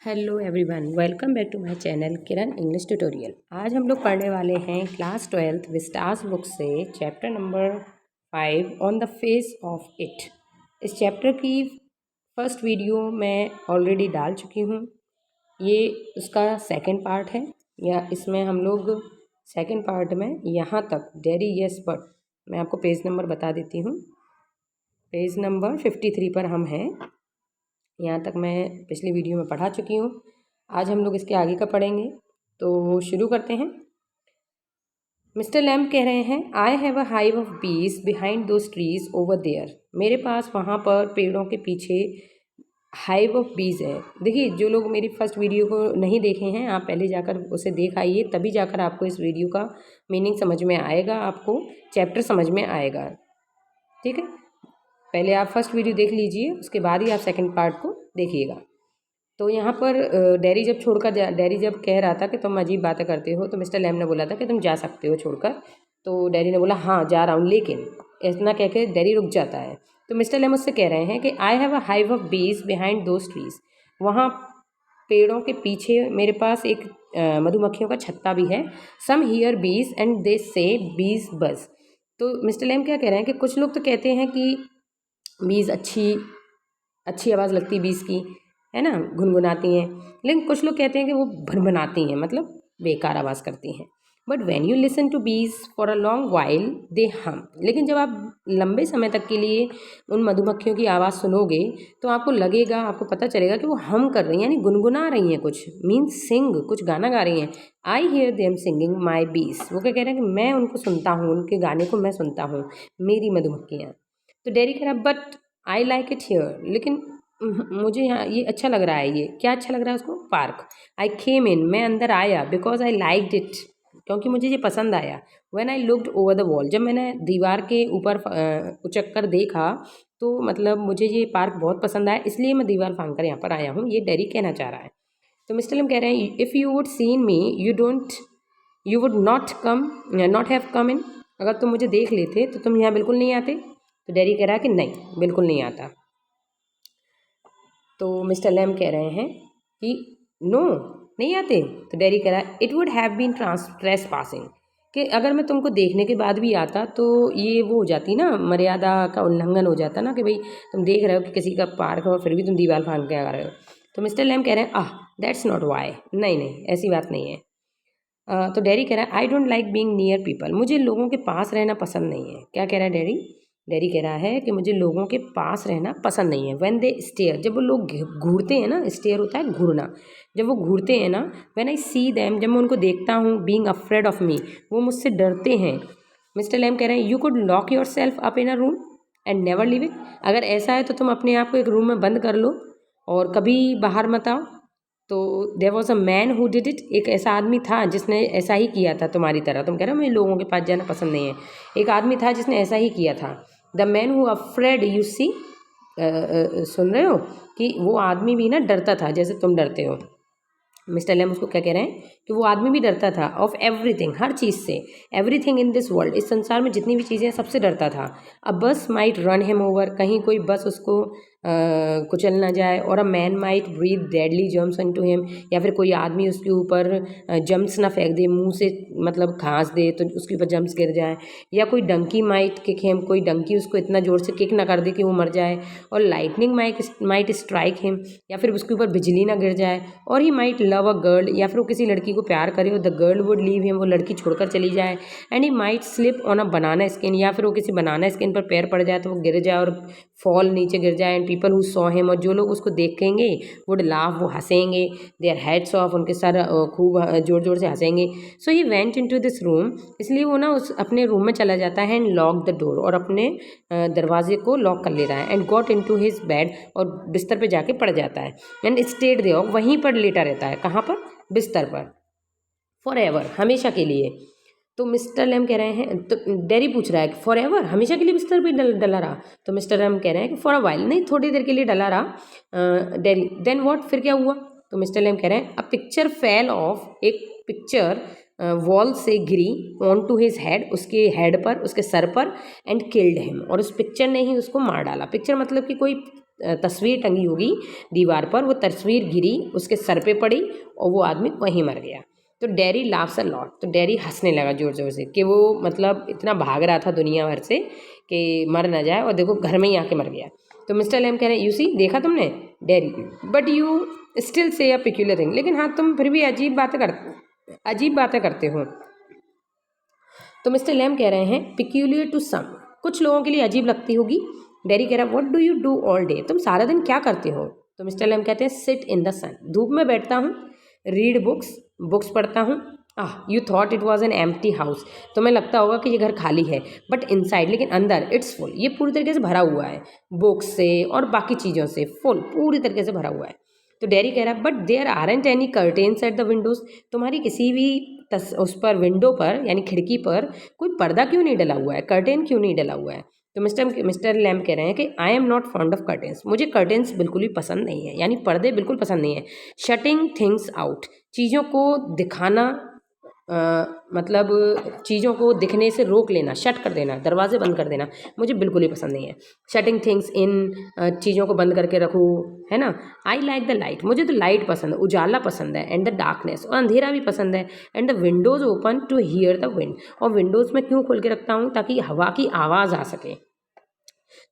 Hello everyone, welcome back to my channel Kiran English tutorial. आज हम लोग पढ़ने वाले हैं क्लास 12 विस्टास बुक से chapter number 5 on the face of it. इस चैप्टर की फर्स्ट वीडियो मैं ऑलरेडी डाल चुकी हूँ। ये उसका सेकंड पार्ट है, या इसमें हम लोग सेकंड पार्ट में यहाँ तक डेरी यस बट, मैं आपको पेज नंबर बता देती हूँ। पेज नंबर 53 पर हम हैं। यहाँ तक मैं पिछली वीडियो में पढ़ा चुकी हूँ। आज हम लोग इसके आगे का पढ़ेंगे, तो शुरू करते हैं। मिस्टर लैम्ब कह रहे हैं, I have a hive of bees behind those trees over there. मेरे पास वहाँ पर पेड़ों के पीछे हाइव ऑफ बीज है। देखिए, जो लोग मेरी फर्स्ट वीडियो को नहीं देखे हैं, आप पहले जाकर उसे देख आइए, तभी जाकर आपको इस वीडियो का मीनिंग समझ में आएगा, आपको चैप्टर समझ में आएगा। ठीक है, पहले आप फर्स्ट वीडियो देख लीजिए, उसके बाद ही आप सेकंड पार्ट को देखिएगा। तो यहाँ पर डेरी जब कह रहा था कि तुम अजीब बातें करते हो, तो मिस्टर लैम्ब ने बोला था कि तुम जा सकते हो छोड़कर। तो डेरी ने बोला हाँ जा रहा हूँ, लेकिन इतना कह के डेरी रुक जाता है। तो मिस्टर लैम्ब उससे कह रहे हैं कि आई have a hive of bees behind those trees. वहाँ पेड़ों के पीछे मेरे पास एक मधुमक्खियों का छत्ता भी है। सम हियर बीज एंड दे से बीज बज। तो मिस्टर लैम्ब क्या कह रहे हैं कि कुछ लोग तो कहते हैं कि बीज अच्छी आवाज़ लगती है बीज की, है ना, गुनगुनाती हैं, लेकिन कुछ लोग कहते हैं कि वो भनभनाती हैं, मतलब बेकार आवाज़ करती हैं। But when you listen to bees for a long while they hum. लेकिन जब आप लंबे समय तक के लिए उन मधुमक्खियों की आवाज़ सुनोगे तो आपको लगेगा, आपको पता चलेगा कि वो हम कर रही हैं, यानी गुनगुना रही हैं, कुछ मीन्स सिंग, कुछ गाना गा रही हैं। आई हियर देम सिंगिंग माई बीज। वो क्या कह रहे हैं कि मैं उनको सुनता हूँ, उनके गाने को मैं सुनता हूँ, मेरी मधुमक्खियाँ। तो डेरी कह रहा but I like it here. लेकिन मुझे यहाँ ये अच्छा लग रहा है। ये क्या अच्छा लग रहा है उसको? पार्क। आई केम इन, मैं अंदर आया, बिकॉज आई लाइक्ड इट, क्योंकि मुझे ये पसंद आया। When I looked over the wall, जब मैंने दीवार के ऊपर उचक कर देखा, तो मतलब मुझे ये पार्क बहुत पसंद आया, इसलिए मैं दीवार फांद कर यहाँ पर आया हूँ, ये डेरी कहना चाह रहा है। तो मिस्टर लैम्ब कह रहे हैं, if you would seen me you would not have come in. अगर तुम मुझे देख लेते तो तुम यहाँ बिल्कुल नहीं आते। तो डेरी कह रहा है कि नहीं, बिल्कुल नहीं आता। तो मिस्टर लैम्ब कह रहे हैं कि नो, नहीं आते। तो डेरी कह रहा है it would have been trespassing, कि अगर मैं तुमको देखने के बाद भी आता तो ये वो हो जाती ना, मर्यादा का उल्लंघन हो जाता ना, कि भाई तुम देख रहे हो कि किसी का पार्क है और फिर भी तुम दीवार फांद के आ रहे हो। तो मिस्टर लैम्ब कह रहे हैं दैट्स नॉट वाई। नहीं नहीं, ऐसी बात नहीं है। तो डेरी कह रहा है I don't like being near people. मुझे लोगों के पास रहना पसंद नहीं है। क्या कह रहा है डेरी? डेरी कह रहा है कि मुझे लोगों के पास रहना पसंद नहीं है। व्हेन दे स्टेयर, जब वो लोग घूरते हैं ना, स्टेयर होता है घूरना, जब वो घूरते हैं ना, व्हेन आई सी देम, जब मैं उनको देखता हूँ, बीइंग अफ्रेड ऑफ मी, वो मुझसे डरते हैं। मिस्टर लैम्ब कह रहे हैं you could lock your self up in a room and never leave it. अगर ऐसा है तो तुम अपने आप को एक रूम में बंद कर लो और कभी बाहर मत आओ। तो there was a man who did it. एक ऐसा आदमी था जिसने ऐसा ही किया था तुम्हारी तरह। तुम कह रहे हो मुझे लोगों के पास जाना पसंद नहीं है, एक आदमी था जिसने ऐसा ही किया था। The man who afraid, you see, सुन रहे हो, कि वो आदमी भी ना डरता था जैसे तुम डरते हो। मिस्टर लैम्ब उसको क्या कह रहे हैं कि वो आदमी भी डरता था ऑफ एवरीथिंग, हर चीज़ से। एवरीथिंग इन दिस वर्ल्ड, इस संसार में जितनी भी चीज़ें हैं सबसे डरता था। अ बस माइट रन हिम ओवर, कहीं कोई बस उसको कुचल ना जाए। और a man might breathe deadly germs into him, या फिर कोई आदमी उसके ऊपर जम्स ना फेंक दे, मुंह से मतलब घास दे तो उसके ऊपर जम्स गिर जाए। या कोई डंकी माइट किक हिम, कोई डंकी उसको इतना ज़ोर से किक ना कर दे कि वो मर जाए। और लाइटनिंग माइट स्ट्राइक हिम, या फिर उसके ऊपर बिजली ना गिर जाए। और he might love a girl, या फिर वो किसी लड़की को प्यार करे और the girl would leave him, वो लड़की छोड़कर चली जाए। And he might slip on a banana skin, या फिर वो किसी बनाना स्किन पर पैर पड़ जाए तो वो गिर जाए और फॉल नीचे गिर जाए। And people who saw him, और जो लोग उसको देखेंगे वुड लाफ, वो हंसेंगे। देयर हेड्स ऑफ, उनके सर खूब जोर जोर से हंसेंगे। So he went into this room, इसलिए वो ना उस अपने रूम में चला जाता है। एंड लॉक द डोर, और अपने दरवाजे को लॉक कर ले रहा है। And got into his bed, और बिस्तर पे जाके पड़ जाता है। एंड स्टेड देयर, वहीं पर लेटा रहता है। कहाँ पर? बिस्तर पर। फॉर एवर, हमेशा के लिए। तो मिस्टर लैम्ब कह रहे हैं, तो डेरी पूछ रहा है कि फॉर एवर, हमेशा के लिए बिस्तर पे डला रहा? तो मिस्टर लैम्ब कह रहे हैं कि फॉर अ वाइल, नहीं थोड़ी देर के लिए डला रहा। डेरी देन व्हाट, फिर क्या हुआ? तो मिस्टर लैम्ब कह रहे हैं अ पिक्चर फेल ऑफ, एक पिक्चर वॉल से गिरी, ऑन टू हिज हेड, उसके हेड पर, उसके सर पर। एंड किल्ड हिम, और उस पिक्चर ने ही उसको मार डाला। पिक्चर मतलब कि कोई तस्वीर टंगी होगी दीवार पर, वो तस्वीर गिरी, उसके सर पे पड़ी और वो आदमी वहीं मर गया। तो डैरी लाफ्स अ लॉट, तो डैरी हंसने लगा ज़ोर ज़ोर से कि वो मतलब इतना भाग रहा था दुनिया भर से कि मर ना जाए और देखो घर में ही आके मर गया। तो मिस्टर लैम कह रहे हैं, यू सी, देखा तुमने? Dairy, but you still say a peculiar thing, लेकिन हाँ तुम फिर भी अजीब बातें करते हो। तो मिस्टर लैम कह रहे हैं, पिक्यूलियर टू सम, कुछ लोगों के लिए अजीब लगती होगी। डैरी कह रहा है, what do you do all day, तुम सारा दिन क्या करते हो? तो मिस्टर लैम कहते हैं, सिट इन द सन, धूप में बैठता हूँ, रीड बुक्स पढ़ता हूँ। You thought it was an empty house, तुम्हें लगता होगा कि ये घर खाली है, बट इनसाइड, लेकिन अंदर, इट्स फुल, ये पूरी तरीके से भरा हुआ है, बुक्स से और बाकी चीज़ों से, फुल पूरी तरीके से भरा हुआ है। तो डैरी कह रहा है, but there aren't any curtains at the windows, तुम्हारी किसी भी उस पर विंडो पर यानी खिड़की पर कोई पर्दा क्यों नहीं डला हुआ है, कर्टेन क्यों नहीं डला हुआ है? तो मिस्टर लैम्प कह रहे हैं कि आई am not fond of curtains, मुझे कर्टेन्स बिल्कुल भी पसंद नहीं है, यानी पर्दे बिल्कुल पसंद नहीं है। शटिंग थिंग्स आउट, चीज़ों को दिखाना, मतलब चीज़ों को दिखने से रोक लेना, शट कर देना, दरवाजे बंद कर देना, मुझे बिल्कुल ही पसंद नहीं है। शटिंग थिंग्स इन, चीज़ों को बंद करके रखूँ, है ना। आई लाइक द लाइट, मुझे तो लाइट पसंद है, उजाला पसंद है, एंड द डार्कनेस, और अंधेरा भी पसंद है, and the windows open to hear the wind, और विंडोज़ में क्यों खोल के रखता हूँ, ताकि हवा की आवाज़ आ सके।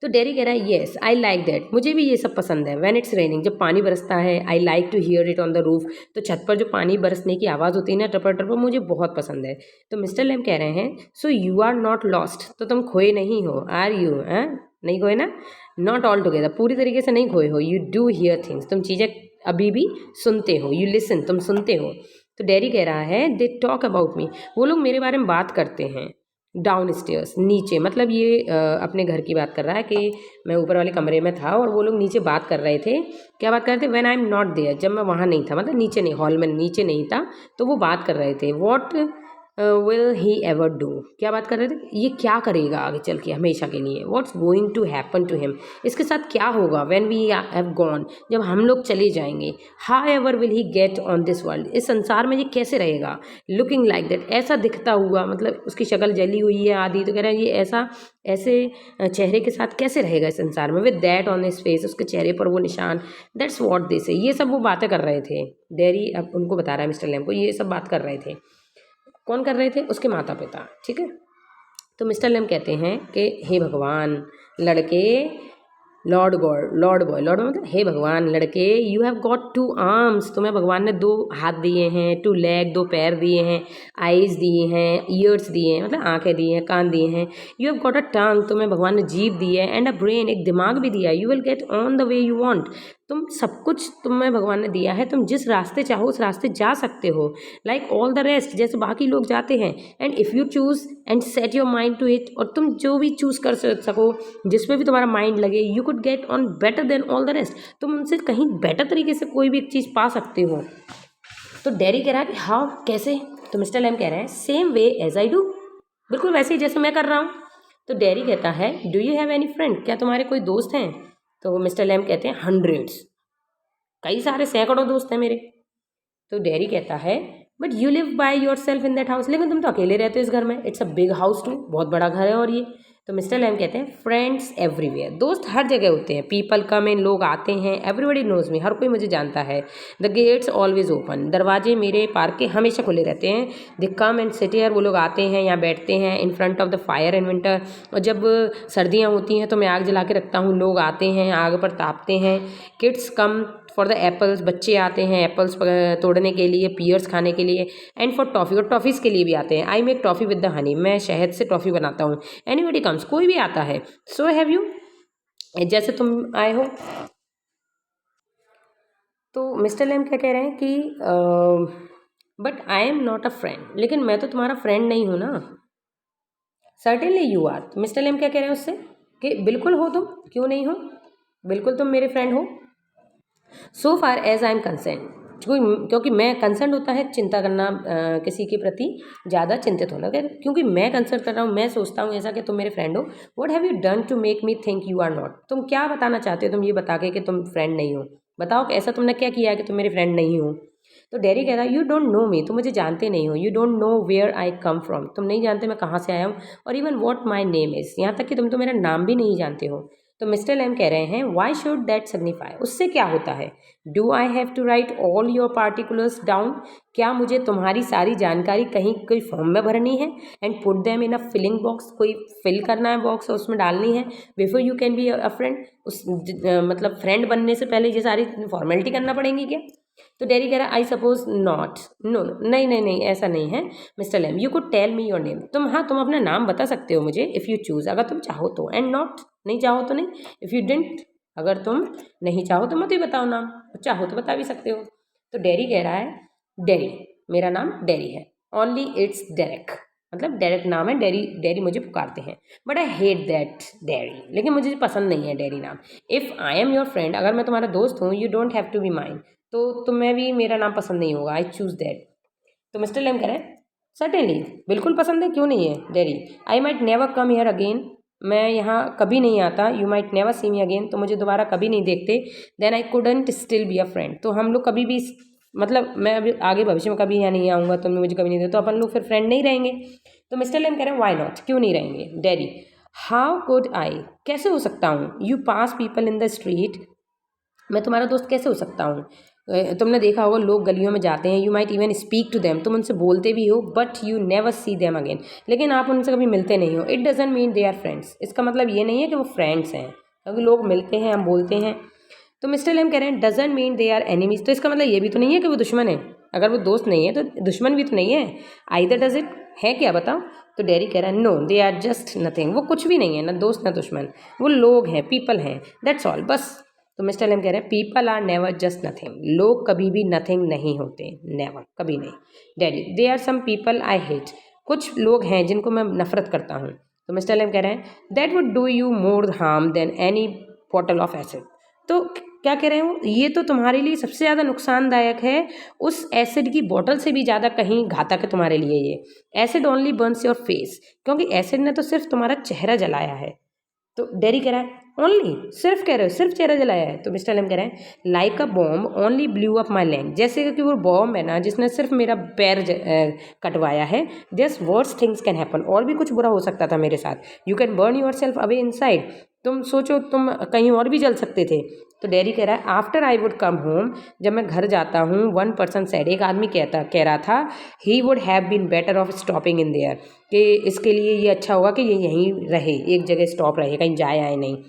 तो डैरी कह रहा है, येस आई लाइक दैट, मुझे भी ये सब पसंद है। व्हेन इट्स रेनिंग, जब पानी बरसता है, I like to hear it on the roof, तो छत पर जो पानी बरसने की आवाज़ होती है ना, टपर टपर, मुझे बहुत पसंद है। तो मिस्टर लैम कह रहे हैं, so you are not lost, तो तुम खोए नहीं हो, आर यू? नहीं खोए ना, नॉट ऑल टुगेदर, पूरी तरीके से नहीं खोए हो। यू डू हियर थिंग्स, तुम चीज़ें अभी भी सुनते हो। यू लिसन, तुम सुनते हो। तो डैरी कह रहा है, दे टॉक अबाउट मी, वो लोग मेरे बारे में बात करते हैं। डाउन स्टेयर्स, नीचे, मतलब ये अपने घर की बात कर रहा है कि मैं ऊपर वाले कमरे में था और वो लोग नीचे बात कर रहे थे। क्या बात कर रहे थे? When I am not there, जब मैं वहाँ नहीं था, मतलब नीचे नहीं, हॉल में नीचे नहीं था, तो वो बात कर रहे थे। What will he ever do, क्या बात कर रहे थे? ये क्या करेगा आगे चल के हमेशा के लिए। What's going to happen to him, इसके साथ क्या होगा। व्हेन वी हैव गॉन, जब हम लोग चले जाएंगे। How ever will he get on this world, इस संसार में ये कैसे रहेगा। लुकिंग लाइक दैट, ऐसा दिखता हुआ, मतलब उसकी शक्ल जली हुई है आदि, तो कह रहा है ये ऐसे चेहरे के साथ कैसे रहेगा इस संसार में। With that on his face, उसके चेहरे पर वो निशान। दैट्स व्हाट दे से, ये सब वो बातें कर रहे थे। डैरी अब उनको बता रहा है मिस्टर लैम को, ये सब बात कर रहे थे। कौन कर रहे थे? उसके माता पिता, ठीक है। तो मिस्टर लैम कहते हैं कि हे भगवान, लड़के, लॉर्ड बॉय मतलब हे भगवान, लड़के, यू हैव गॉट 2 आर्म्स, तुम्हें भगवान ने 2 हाथ दिए हैं, 2 लेग, 2 पैर दिए हैं, आईज दिए हैं, ईयर्स दिए हैं, मतलब आंखें दी हैं, कान दिए हैं। यू हैव गॉट अ टंग, तुम्हें भगवान ने जीभ दी है, एंड अ ब्रेन, एक दिमाग भी दिया है। You will get on the way you want, तुम सब कुछ तुम्हें भगवान ने दिया है, तुम जिस रास्ते चाहो उस रास्ते जा सकते हो, लाइक ऑल द रेस्ट, जैसे बाकी लोग जाते हैं। And if you choose and set your mind to it, और तुम जो भी चूज़ कर सको, जिसमें भी तुम्हारा माइंड लगे, you could get on better than all the rest, तुम उनसे कहीं बेटर तरीके से कोई भी एक चीज़ पा सकते हो। तो डैरी कह रहा है कि हाउ, कैसे? तो मिस्टर लैम कह रहे हैं, same way as I do, बिल्कुल वैसे ही जैसे मैं कर रहा हूँ। तो डैरी कहता है, do you have any friend, क्या तुम्हारे कोई दोस्त हैं? तो मिस्टर लैम कहते हैं, हंड्रेड्स, कई सारे, सैकड़ों दोस्त हैं मेरे। तो डैरी कहता है, but you live by yourself in that house, लेकिन तुम तो अकेले रहते हो इस घर में। It's a big house too, बहुत बड़ा घर है। और ये, तो मिस्टर लैम कहते हैं, फ्रेंड्स एवरीवेयर, दोस्त हर जगह होते हैं। पीपल कम इन, लोग आते हैं। एवरीबडी नोज मी, हर कोई मुझे जानता है। द गेट्स ऑलवेज ओपन, दरवाजे मेरे पार्क के हमेशा खुले रहते हैं। The come and sit here, वो लोग आते हैं, यहाँ बैठते हैं। In front of the fire in winter, और जब सर्दियाँ होती हैं तो मैं आग जला के रखता हूँ, लोग आते हैं, आग पर तापते हैं। Kids come for the apples, बच्चे आते हैं एप्पल्स तोड़ने के लिए, पियर्स खाने के लिए। एंड फॉर टॉफ़ी, और टॉफ़ीज़ के लिए भी आते हैं। I make toffee with the honey, मैं शहद से टॉफ़ी बनाता हूँ। एनीबडी कम्स, कोई भी आता है। सो हैव यू, जैसे तुम आए हो। तो मिस्टर लैम क्या कह रहे हैं कि but I am not a friend, लेकिन मैं तो तुम्हारा फ्रेंड नहीं हूँ ना। सर्टेनली यू आर, तो मिस्टर लैम क्या कह रहे हैं उससे कि बिल्कुल हो तुम, क्यों नहीं हो, बिल्कुल तुम मेरे फ्रेंड हो। So far as I am concern, क्योंकि मैं कंसर्न होता है चिंता करना, किसी के प्रति ज़्यादा चिंतित होना, क्योंकि मैं कंसर्न कर रहा हूँ, मैं सोचता हूँ ऐसा कि तुम मेरे फ्रेंड हो। What have you done to make me think you are not, तुम क्या बताना चाहते हो तुम ये बता के कि तुम फ्रेंड नहीं हो। बताओ कि ऐसा तुमने क्या किया है कि तुम मेरे फ्रेंड नहीं हो। तो डैरी कह रहा है, यू डोंट नो मी, तुम मुझे जानते नहीं हो। You don't know where I come from, तुम नहीं जानते मैं कहाँ से आया हूँ। और even what my name is, यहाँ तक कि तुम तो मेरा नाम भी नहीं जानते हो। तो मिस्टर लैम कह रहे हैं वाई शुड दैट सिग्निफाई, उससे क्या होता है। Do I have to write all your particulars down, क्या मुझे तुम्हारी सारी जानकारी कहीं कोई फॉर्म में भरनी है, and put them in a filling box, कोई फिल करना है बॉक्स और उसमें डालनी है, before you can be a friend, मतलब फ्रेंड बनने से पहले ये सारी फॉर्मेलिटी करना पड़ेंगी क्या। तो डेरी कह रहा है आई सपोज नॉट, नो नहीं नहीं नहीं ऐसा नहीं है mister Lamb, you could tell me your name, तुम हाँ तुम अपना नाम बता सकते हो मुझे, इफ़ यू चूज़, अगर तुम चाहो तो, एंड नॉट नहीं चाहो तो नहीं, इफ़ यू डिडंट, अगर तुम नहीं चाहो तो मत ही बताओ नाम, चाहो तो बता भी सकते हो। तो डेरी कह रहा है डेरी, मेरा नाम डेरी है, ओनली इट्स डेरेक, मतलब डेरेक नाम है, डेरी डेरी मुझे पुकारते हैं, but I hate that Derry, लेकिन मुझे पसंद नहीं है डेरी नाम। If I am your friend, अगर मैं तुम्हारा दोस्त हूँ, you don't have to be mine, तो तुम्हें भी मेरा नाम पसंद नहीं होगा, आई चूज़ दैट। तो मिस्टर लैम कह रहे हैं सर्टेनली, बिल्कुल पसंद है, क्यों नहीं है Derry, I might never come here again, मैं यहाँ कभी नहीं आता, you might never see me again, तो मुझे दोबारा कभी नहीं देखते, then I couldn't still be a friend, तो हम लोग कभी भी, मतलब मैं अभी आगे भविष्य में कभी यहाँ नहीं आऊँगा, तुम मुझे कभी नहीं दे, तो अपन लोग फिर फ्रेंड नहीं रहेंगे। तो मिस्टर लैम कह रहे हैं वाई नॉट, क्यों नहीं रहेंगे डेरी, हाउ कुड आई, कैसे हो सकता हूँ, you pass people in the street, मैं तुम्हारा दोस्त कैसे हो सकता हूँ, तुमने देखा होगा लोग गलियों में जाते हैं, you might even speak to them, तुम उनसे बोलते भी हो, but you never see them again, लेकिन आप उनसे कभी मिलते नहीं हो, it doesn't mean they are friends, इसका मतलब ये नहीं है कि वो फ्रेंड्स हैं, क्योंकि लोग मिलते हैं हम बोलते हैं। तो मिस्टर लैम कह रहे हैं doesn't mean they are enemies, तो इसका मतलब ये भी तो नहीं है कि वो दुश्मन है, अगर वो दोस्त नहीं है तो दुश्मन भी तो नहीं है, आइदर डज इट, है क्या बताओ। तो डेरी कह रहा है no they are just nothing, वो कुछ भी नहीं है, ना दोस्त ना दुश्मन, वो लोग हैं, पीपल हैं, दैट्स ऑल, बस। तो मिस्टर लैम कह रहे हैं people are never just nothing, लोग कभी भी नथिंग नहीं होते, नेवर, कभी नहीं। Daddy they are some people I hate, कुछ लोग हैं जिनको मैं नफरत करता हूँ। तो मिस्टर लैम कह रहे हैं that would do you more harm then any bottle of acid, तो क्या कह रहे हो, ये तो तुम्हारे लिए सबसे ज़्यादा नुकसानदायक है, उस एसिड की बोतल से भी ज़्यादा कहीं घातक है तुम्हारे लिए ये, acid only Burns your face, क्योंकि एसिड ने तो सिर्फ तुम्हारा चेहरा जलाया है। तो डेरी कह रहा है ओनली, सिर्फ कह रहे हो, सिर्फ चेहरा जलाया है। तो मिस्टर लैम कह रहे हैं like a bomb only blew up my leg, जैसे कि वो बॉम्ब है ना जिसने सिर्फ मेरा पैर कटवाया है, this worse things can happen, और भी कुछ बुरा हो सकता था मेरे साथ, you can burn yourself away inside, तुम सोचो तुम कहीं और भी जल सकते थे। तो डेरी कह रहा है after I would come home, जब मैं घर जाता हूँ, वन पर्सन सेड, एक आदमी कह रहा था, he would have been better off stopping in there, कि इसके लिए ये अच्छा होगा कि ये यहीं रहे, एक जगह स्टॉप रहे, कहीं जाए आए नहीं,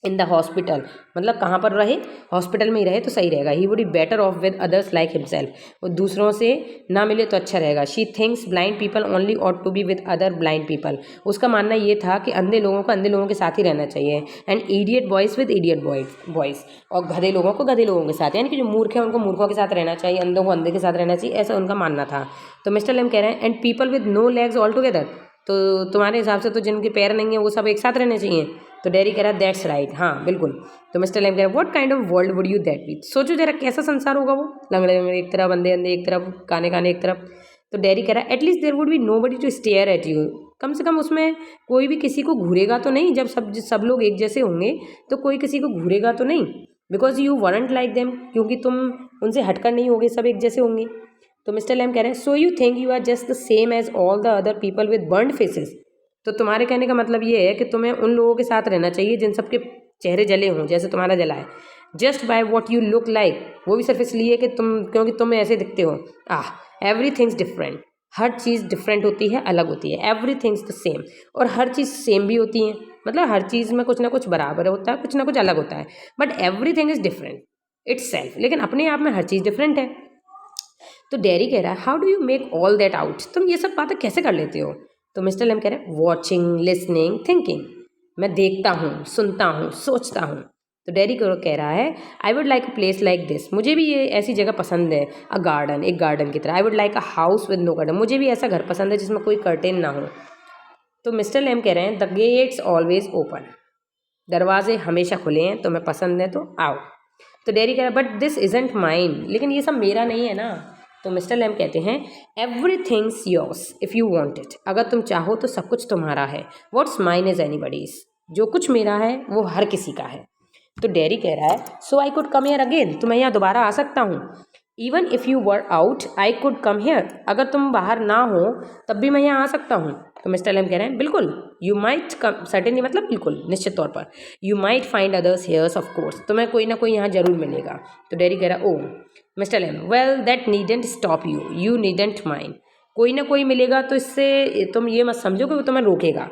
इन द हॉस्पिटल, मतलब कहाँ पर रहे, हॉस्पिटल में ही रहे तो सही रहेगा, he would be better off with others like himself, वो दूसरों से ना मिले तो अच्छा रहेगा, she thinks blind people only ought to be with other blind people, उसका मानना ये था कि अंधे लोगों को अंधे लोगों के साथ ही रहना चाहिए, and idiot boys with idiot boys, और गधे लोगों को गधे लोगों के साथ, यानी कि जो मूर्ख है उनको मूर्खों के साथ रहना चाहिए, अंधों को अंधे के साथ रहना चाहिए, ऐसा उनका मानना था। तो मिस्टर लेम कह रहे हैं and people with no legs all together, तो तुम्हारे हिसाब से तो जिनके पैर नहीं है वो सब एक साथ रहने चाहिए। तो डेरी कह रहा है दैट्स राइट, हाँ बिल्कुल। तो मिस्टर लेम कह रहा है what kind of world would you that be, सोचो जरा कैसा संसार होगा वो, लंगड़े लंगड़े एक तरफ, अंधे अंधे एक तरफ, काने काने एक तरफ। तो डेरी कह रहा है at least there would be nobody to stare at you, कम से कम उसमें कोई भी किसी को घूरेगा तो नहीं, जब सब लोग एक जैसे होंगे तो कोई किसी को घूरेगा तो नहीं, because you weren't like them, क्योंकि तुम उनसे हटकर नहीं होगे, सब एक जैसे होंगे। तो मिस्टर लैम कह रहे हैं so you think you are just the same as all the other people with burned faces, तो तुम्हारे कहने का मतलब ये है कि तुम्हें उन लोगों के साथ रहना चाहिए जिन सबके चेहरे जले हों जैसे तुम्हारा जला है, just by what you look like, वो भी सिर्फ इसलिए कि क्योंकि तुम ऐसे दिखते हो। एवरी थिंग्स डिफरेंट, हर चीज़ डिफरेंट होती है, अलग होती है, एवरी थिंग्स द सेम, और हर चीज़ सेम भी होती है, मतलब हर चीज़ में कुछ ना कुछ बराबर होता है, कुछ ना कुछ अलग होता है, but every thing is different it's self, लेकिन अपने आप में हर चीज़ डिफरेंट है। तो डेरी कह रहा है how do you make all that out, तुम ये सब बातें कैसे कर लेते हो। तो मिस्टर लेम कह रहे हैं वॉचिंग, लिसनिंग, थिंकिंग, मैं देखता हूँ, सुनता हूँ, सोचता हूँ। तो डेरी कह रहा है आई would like a place like this, मुझे भी ये ऐसी जगह पसंद है, अ गार्डन, एक गार्डन की तरह, I would like a house with no garden, मुझे भी ऐसा घर पसंद है जिसमें कोई कर्टेन ना हो। तो मिस्टर लेम कह रहे हैं द गेट्स ऑलवेज ओपन, दरवाजे हमेशा खुले हैं, तुम्हें पसंद है तो आओ। तो डेरी कह रहा है बट दिस इजंट माइन, लेकिन ये सब मेरा नहीं है ना। तो मिस्टर लैम कहते हैं every things yours if you want it, अगर तुम चाहो तो सब कुछ तुम्हारा है, व्हाट्स माइन इज एनीबडीज, जो कुछ मेरा है वो हर किसी का है। तो डेरी कह रहा है so I could come here again, तो मैं यहाँ दोबारा आ सकता हूँ, even if you were out I could come here, अगर तुम बाहर ना हो तब भी मैं यहाँ आ सकता हूँ। तो मिस्टर लैम कह रहे हैं बिल्कुल, यू माइट कम, सर्टेनली मतलब बिल्कुल, निश्चित तौर पर, you might find others hairs of course, तुम्हें कोई ना कोई यहाँ जरूर मिलेगा। तो डैडी कह रहा, oh mister Lamb, well that needn't stop you, you needn't mind, कोई ना कोई मिलेगा तो इससे तुम ये मत समझो कि वो तुम्हें रोकेगा,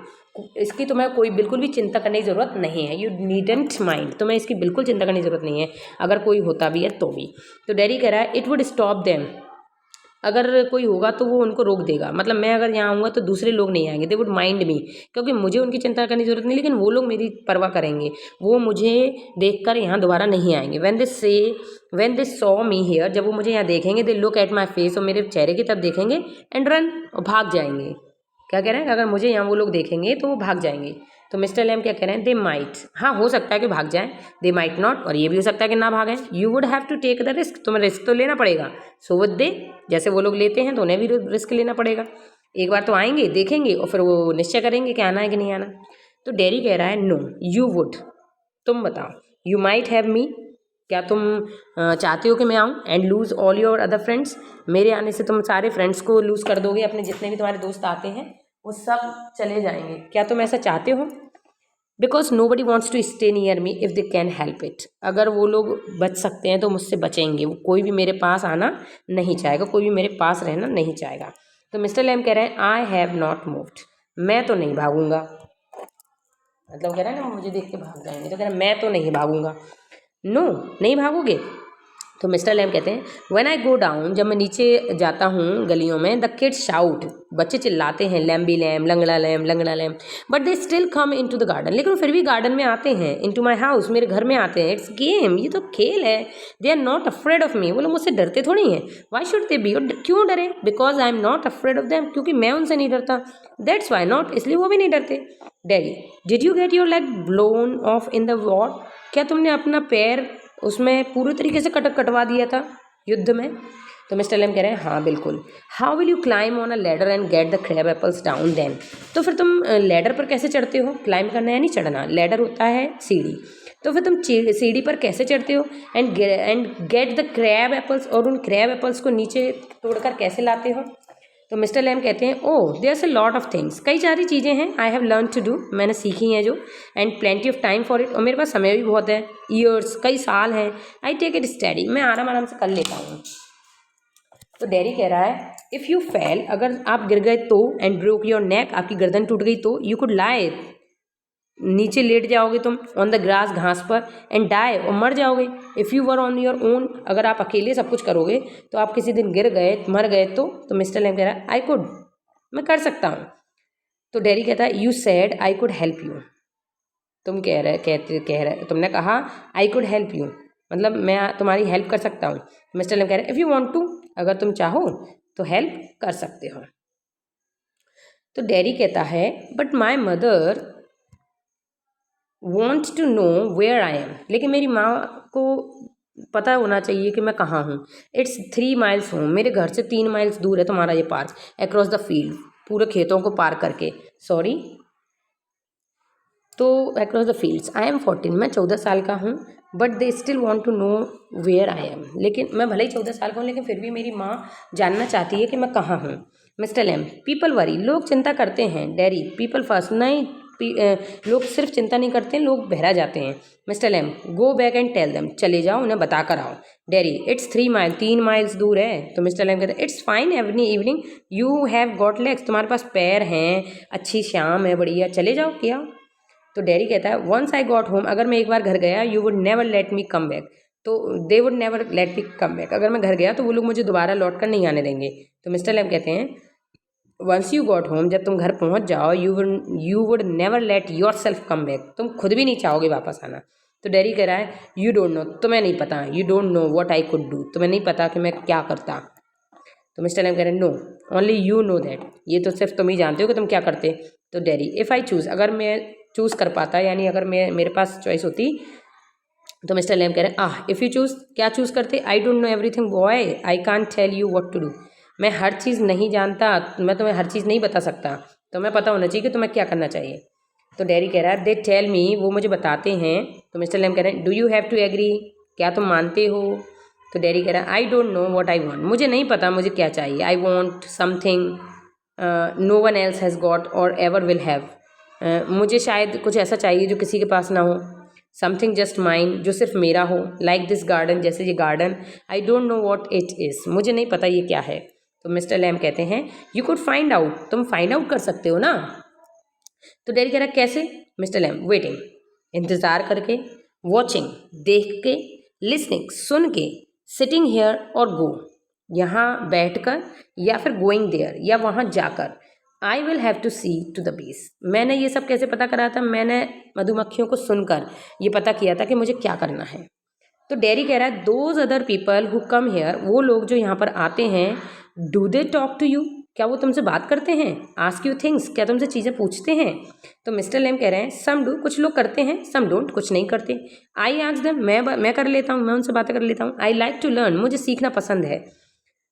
इसकी तुम्हें कोई बिल्कुल भी चिंता करने की ज़रूरत नहीं है, यू नीडेंट माइंड, तुम्हें इसकी बिल्कुल चिंता करने की ज़रूरत नहीं है, अगर कोई होता भी है तो भी। तो डैडी कह रहा है इट वुड स्टॉप देम, अगर कोई होगा तो वो उनको रोक देगा, मतलब मैं अगर यहाँ आऊँगा तो दूसरे लोग नहीं आएंगे, दे वुड माइंड मी, क्योंकि मुझे उनकी चिंता करने की जरूरत नहीं, लेकिन वो लोग मेरी परवाह करेंगे, वो मुझे देखकर यहाँ दोबारा नहीं आएंगे। When they saw me here, जब वो मुझे यहाँ देखेंगे, they look at my face, और मेरे चेहरे की तरफ देखेंगे, एंड रन, और भाग जाएंगे। क्या कह रहे हैं, अगर मुझे यहाँ वो लोग देखेंगे तो वो भाग जाएंगे। तो मिस्टर लैम क्या कह रहे हैं, दे माइट, हाँ हो सकता है कि भाग जाएं, दे माइट नॉट, और ये भी हो सकता है कि ना भागें, you would have to take the risk, तुम्हें रिस्क तो लेना पड़ेगा, सो वुड दे, जैसे वो लोग लेते हैं तो उन्हें भी रिस्क लेना पड़ेगा, एक बार तो आएंगे देखेंगे और फिर वो निश्चय करेंगे कि आना है कि नहीं आना। तो डैडी कह रहा है नो यू वुड, तुम बताओ, यू माइट हैव मी, क्या तुम चाहते हो कि मैं आऊँ, and loose all your other friends, मेरे आने से तुम सारे फ्रेंड्स को लूज़ कर दोगे, अपने जितने भी तुम्हारे दोस्त आते हैं वो सब चले जाएंगे, क्या तुम ऐसा चाहते हो? Because nobody wants to stay near me if they can help it, अगर वो लोग बच सकते हैं तो मुझसे बचेंगे, वो कोई भी मेरे पास आना नहीं चाहेगा, कोई भी मेरे पास रहना नहीं चाहेगा। तो मिस्टर लैम कह रहे हैं आई हैव नॉट मूव्ड, मैं तो नहीं भागूंगा, मतलब कह रहा है ना मुझे देख के भाग जाएंगे, तो कह रहा है मैं तो नहीं भागूंगा, नो नहीं भागोगे। तो मिस्टर लैम कहते हैं व्हेन आई गो डाउन, जब मैं नीचे जाता हूँ गलियों में, द किड्स शाउट, बच्चे चिल्लाते हैं लैम्बी लैम, लंगड़ा लैम, लंगड़ा Lamb, but they still come into the garden, लेकिन वो फिर भी गार्डन में आते हैं, इनटू माय हाउस, मेरे घर में आते हैं, इट्स गेम, ये तो खेल है, they are not afraid of me, वो लोग मुझसे डरते थोड़ी हैं, वाई शुड दे बी, और क्यों डरे, because I am not afraid of them, क्योंकि मैं उनसे नहीं डरता, दैट्स वाई नॉट, इसलिए वो भी नहीं डरते। Daddy did you get your leg blown of in the war, क्या तुमने अपना पैर उसमें पूरी तरीके से कटवा दिया था युद्ध में? तो मिस्टर लैम कह रहे हैं हाँ बिल्कुल। How will you climb on a ladder and get the crab apples down then, तो फिर तुम लैडर पर कैसे चढ़ते हो, क्लाइम करना है नहीं चढ़ना, लैडर होता है सीढ़ी, तो फिर तुम सीढ़ी पर कैसे चढ़ते हो, and get the crab apples, और उन क्रैब एप्पल्स को नीचे तोड़कर कैसे लाते हो? तो मिस्टर लैम कहते हैं oh there's a lot of things, कई सारी चीज़ें हैं, I have learn to do, मैंने सीखी हैं जो, and plenty of time for it, और मेरे पास समय भी बहुत है, ईयर्स कई साल हैं, आई टेक इट स्टडी, मैं आराम आराम से कर लेता हूँ। तो डैडी कह रहा है इफ़ यू फेल, अगर आप गिर गए तो, एंड ब्रोक योर नेक, आपकी गर्दन टूट गई तो, यू कुड लाई, नीचे लेट जाओगे तुम, ऑन द ग्रास, घास पर, एंड डाई, और मर जाओगे, if you were on your own, अगर आप अकेले सब कुछ करोगे तो आप किसी दिन गिर गए मर गए तो मिस्टर लैम कह रहा है आई कुड, मैं कर सकता हूँ। तो डैडी कहता है you said I could help you, तुम कह रहे तुमने कहा आई कुड हेल्प यू, मतलब मैं तुम्हारी हेल्प कर सकता हूँ। मिस्टर लैम कह रहा है इफ़ यू वॉन्ट टू, अगर तुम चाहो तो हेल्प कर सकते हो। तो डैडी कहता है but my mother wants to know where I am, लेकिन मेरी माँ को पता होना चाहिए कि मैं कहाँ हूँ। इट्स 3 माइल्स होम, मेरे घर से 3 माइल्स दूर है तुम्हारा ये पार्क, अक्रॉस द फील्ड, पूरे खेतों को पार करके, सॉरी, तो across the fields, I am 14, मैं 14 साल का हूँ, but they still want to know where I am, लेकिन मैं भले ही 14 साल का हूँ लेकिन फिर भी मेरी माँ जानना चाहती है कि मैं कहाँ हूँ। मिस्टर लैम पीपल वरी, लोग चिंता करते हैं। डैडी पीपल फर्स्ट, नहीं लोग सिर्फ चिंता नहीं करते हैं, लोग बहरा जाते हैं। Mister Lamb go back and tell them, चले जाओ उन्हें बता कर आओ। डैडी इट्स 3 माइल, 3 माइल्स दूर है। तो मिस्टर लैम कहते हैं it's fine every evening you have got legs, तुम्हारे पास पैर हैं, अच्छी शाम है, बढ़िया, चले जाओ क्या। तो डैडी कहता है वंस आई गॉट होम, अगर मैं एक बार घर गया, you would never let me come back, तो they would never let me come back, अगर मैं घर गया तो वो लोग मुझे दोबारा लौट कर नहीं आने देंगे। तो मिस्टर लैम कहते हैं वंस यू गॉट होम, जब तुम घर पहुंच जाओ, you would never let your self come back, तुम खुद भी नहीं चाहोगे वापस आना। तो डैडी कह रहा है यू डोंट नो, तुम्हें नहीं पता, you don't know what I could do, तुम्हें नहीं पता कि मैं क्या करता। तो मिस्टर लैम कह रहे हैं no only you know that, ये तो सिर्फ तुम ही जानते हो कि तुम क्या करते। तो डैडी इफ़ आई चूज़, अगर मैं चूज़ कर पाता, यानी अगर मेरे पास चॉइस होती। तो मिस्टर लैम कह रहे हैं इफ़ यू चूज़, क्या चूज़ करते। I don't know everything boy, I can't tell you what to do, मैं हर चीज़ नहीं जानता, मैं तुम्हें हर चीज़ नहीं बता सकता, तुम्हें पता होना चाहिए कि तुम्हें क्या करना चाहिए। तो डैडी कह रहा है दे टेल मी, वो मुझे बताते हैं। तो मिस्टर लैम कह रहे हैं do you have to agree, क्या तुम मानते हो। तो डैडी कह रहा है I don't know what I want, मुझे नहीं पता मुझे क्या चाहिए। I want something, no one else has got or ever will have. मुझे शायद कुछ ऐसा चाहिए जो किसी के पास ना हो। समथिंग जस्ट माइन, जो सिर्फ मेरा हो। लाइक दिस गार्डन, जैसे ये garden. I don't know what it is, मुझे नहीं पता ये क्या है। तो मिस्टर लैम कहते हैं यू कुड फाइंड आउट, तुम फाइंड आउट कर सकते हो ना। तो डैडी कह रहा है कैसे? मिस्टर लैम वेटिंग, इंतज़ार करके, वॉचिंग देख के, लिसनिंग सुन के, सिटिंग हेयर और गो यहाँ बैठकर, या फिर गोइंग देयर या वहाँ जाकर। I will have to see to the bees, मैंने ये सब कैसे पता करा था? मैंने मधुमक्खियों को सुनकर ये पता किया था कि मुझे क्या करना है। तो डैरी कह रहा है those other people who come here, वो लोग जो यहाँ पर आते हैं, do they talk to you, क्या वो तुमसे बात करते हैं? आस्क यू थिंग्स, क्या तुमसे चीज़ें पूछते हैं? तो मिस्टर लैम कह रहे हैं सम डू, कुछ लोग करते हैं, सम डोंट, कुछ नहीं करते। आई आस्क देम, मैं कर लेता हूँ, मैं उनसे बातें कर लेता हूँ। आई लाइक टू लर्न, मुझे सीखना पसंद है।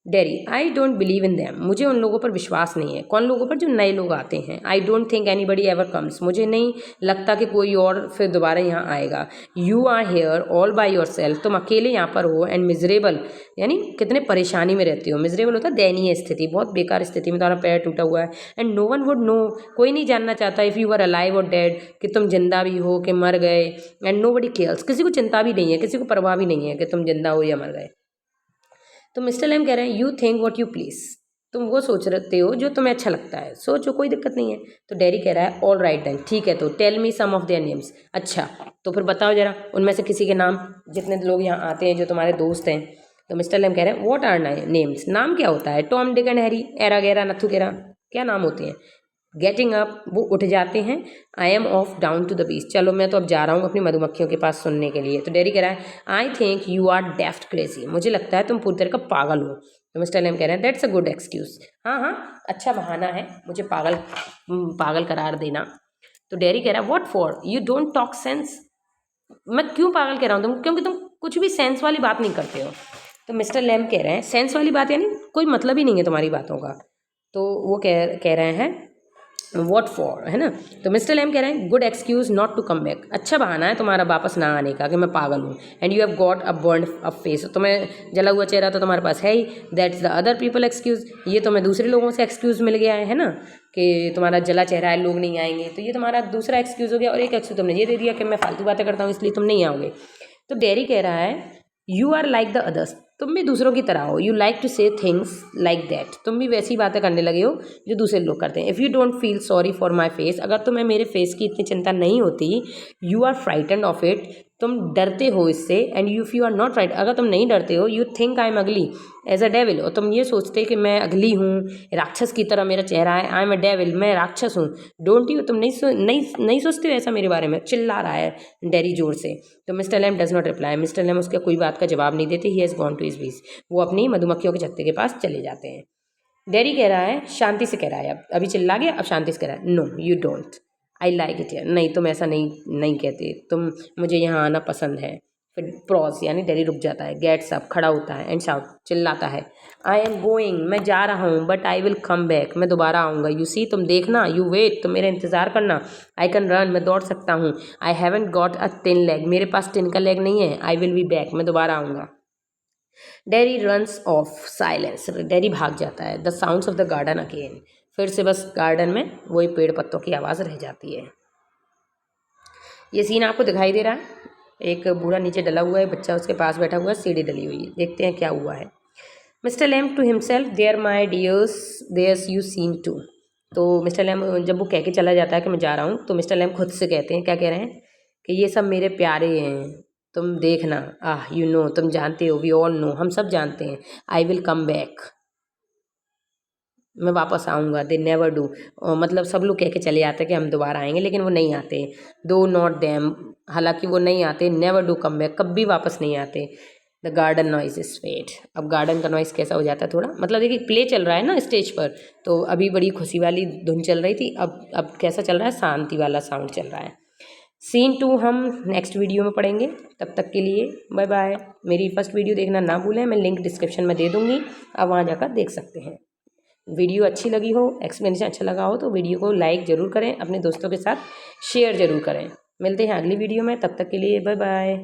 Dairy I don't believe in them, मुझे उन लोगों पर विश्वास नहीं है। कौन लोगों पर? जो नए लोग आते हैं। I don't think anybody ever comes, मुझे नहीं लगता कि कोई और फिर दोबारा यहाँ आएगा। You are here all by yourself, तुम अकेले यहाँ पर हो। एंड मिजरेबल, यानी कितने परेशानी में रहते हो। मिजरेबल होता है दयनीय स्थिति, बहुत बेकार स्थिति में, तुम्हारा पैर टूटा हुआ है। And no one would know, कोई नहीं जानना चाहता if you are alive or dead, कि तुम जिंदा भी हो कि मर गए। एंड नो बडी केयर्स, किसी को चिंता भी नहीं है, किसी को परवाह भी नहीं है कि तुम जिंदा हो या मर गए। तो मिस्टर लैम कह रहे हैं you think what you please, तुम वो सोच रहे हो जो तुम्हें अच्छा लगता है, सोचो, कोई दिक्कत नहीं है। तो डैरी कह रहा है ऑल राइट देन, ठीक है, तो tell me some of their names, अच्छा तो फिर बताओ जरा उनमें से किसी के नाम, जितने लोग यहाँ आते हैं जो तुम्हारे दोस्त हैं। तो मिस्टर लैम कह रहे हैं व्हाट आर नेम्स, नाम क्या होता है? टॉम डिक एंड हैरी, एरा गैरा नथु गेरा, क्या नाम होते हैं? गेटिंग अप, वो उठ जाते हैं। I am off down to the beach, चलो मैं तो अब जा रहा हूँ अपनी मधुमक्खियों के पास सुनने के लिए। तो डैरी कह रहा है I think you are daft crazy, मुझे लगता है तुम पूरी तरह का पागल हो। तो मिस्टर लैम कह रहे हैं दैट्स अ गुड एक्सक्यूज, हाँ हाँ अच्छा बहाना है मुझे पागल करार देना। तो डैरी कह रहा है what for, you don't talk sense, मैं क्यों पागल कह रहा हूँ तुम, क्योंकि तुम कुछ भी सेंस वाली बात नहीं करते हो। तो मिस्टर लैम कह रहे हैं सेंस वाली बात यानी कोई मतलब ही नहीं है तुम्हारी बातों का। तो वो कह रहे हैं वॉट फॉर, है ना। तो मिस्टर लैम कह रहे हैं good excuse not to come back, अच्छा बहाना है तुम्हारा वापस ना आने का कि मैं पागल हूँ। And you have got a burn a face, तुम्हें जला हुआ चेहरा तो तुम्हारे पास है ही। That's the other people excuse, ये तुम्हें दूसरे लोगों से एक्सक्यूज़ मिल गया है ना, कि तुम्हारा जला चेहरा है, लोग नहीं आएंगे, तो ये तुम्हारा दूसरा एक्सक्यूज़ हो गया। और एक एक्सक्यूज़ तुमने ये दे दिया कि मैं फालतू बातें करता हूँ इसलिए तुम नहीं आओगे। तो डैरी कह रहा है you are like the others, तुम भी दूसरों की तरह हो। You like to say things like that, तुम भी वैसी बातें करने लगे हो जो दूसरे लोग करते हैं। If you don't feel sorry for my face, अगर तुम्हें मेरे फेस की इतनी चिंता नहीं होती, you are frightened of it, तुम डरते हो इससे। And if you are not fright, अगर तुम नहीं डरते हो, you think I am ugly as a devil, और तुम ये सोचते कि मैं अगली हूँ, राक्षस की तरह मेरा चेहरा है, आई एम अ डेविल, मैं राक्षस हूँ। डोंट यू, तुम नहीं सोचते हो ऐसा मेरे बारे में? चिल्ला रहा है डैरी जोर से। तो mister Lamb does not reply, mister Lamb उसका कोई बात का जवाब नहीं देते। He has gone to his bees, वो अपनी मधुमक्खियों के छत्ते के पास चले जाते हैं। डैरी कह रहा है शांति से कह रहा है, अब अभी चिल्ला गया, अब शांति से कह रहा है no you don't, I like it here, नहीं तुम ऐसा नहीं कहते, तुम, मुझे यहाँ आना पसंद है। फिर प्रॉज यानी डैरी रुक जाता है, गेट्स अप खड़ा होता है, एंड शाउट चिल्लाता है आई एम गोइंग, मैं जा रहा हूँ, but I will come back, मैं दोबारा आऊँगा। यू सी, तुम देखना, यू वेट, तुम मेरा इंतज़ार करना। आई कैन रन, मैं दौड़ सकता हूँ। I haven't got a tin leg, मेरे पास टिन का लेग नहीं है। आई विल बी बैक, मैं दोबारा आऊँगा। Dairy runs off silence, dairy भाग जाता है। The sounds of the garden again, फिर से बस गार्डन में वही पेड़ पत्तों की आवाज़ रह जाती है। ये सीन आपको दिखाई दे रहा है, एक बूढ़ा नीचे डला हुआ है, बच्चा उसके पास बैठा हुआ है, सीढ़ी डली हुई है, देखते हैं क्या हुआ है। Mister Lamb to himself there my dears there's you seen to, तो मिस्टर लैम जब वो कह के चला जाता है कि मैं जा रहा हूँ, तो मिस्टर लैम खुद से कहते हैं, क्या कह रहे हैं, कि ये सब मेरे प्यारे हैं, तुम देखना, यू नो, तुम जानते हो, वी ऑल नो, हम सब जानते हैं। आई विल कम बैक, मैं वापस आऊँगा। दे नेवर डू, मतलब सब लोग कह के चले जाते हैं कि हम दोबारा आएंगे, लेकिन वो नहीं आते। दो नॉट देम, हालांकि वो नहीं आते। नेवर डू कम बैक, कभी वापस नहीं आते। The garden noise is fed, अब गार्डन का नॉइज़ कैसा हो जाता है थोड़ा, मतलब देखिए प्ले चल रहा है ना स्टेज पर, तो अभी बड़ी खुशी वाली धुन चल रही थी, अब कैसा चल रहा है, शांति वाला साउंड चल रहा है। सीन 2 हम नेक्स्ट वीडियो में पढ़ेंगे, तब तक के लिए बाय बाय। मेरी फर्स्ट वीडियो देखना ना भूलें, मैं लिंक डिस्क्रिप्शन में दे दूँगी, आप वहाँ जाकर देख सकते हैं। वीडियो अच्छी लगी हो, एक्सप्लेनेशन अच्छा लगा हो, तो वीडियो को लाइक ज़रूर करें, अपने दोस्तों के साथ शेयर ज़रूर करें। मिलते हैं अगली वीडियो में, तब तक के लिए बाय बाय।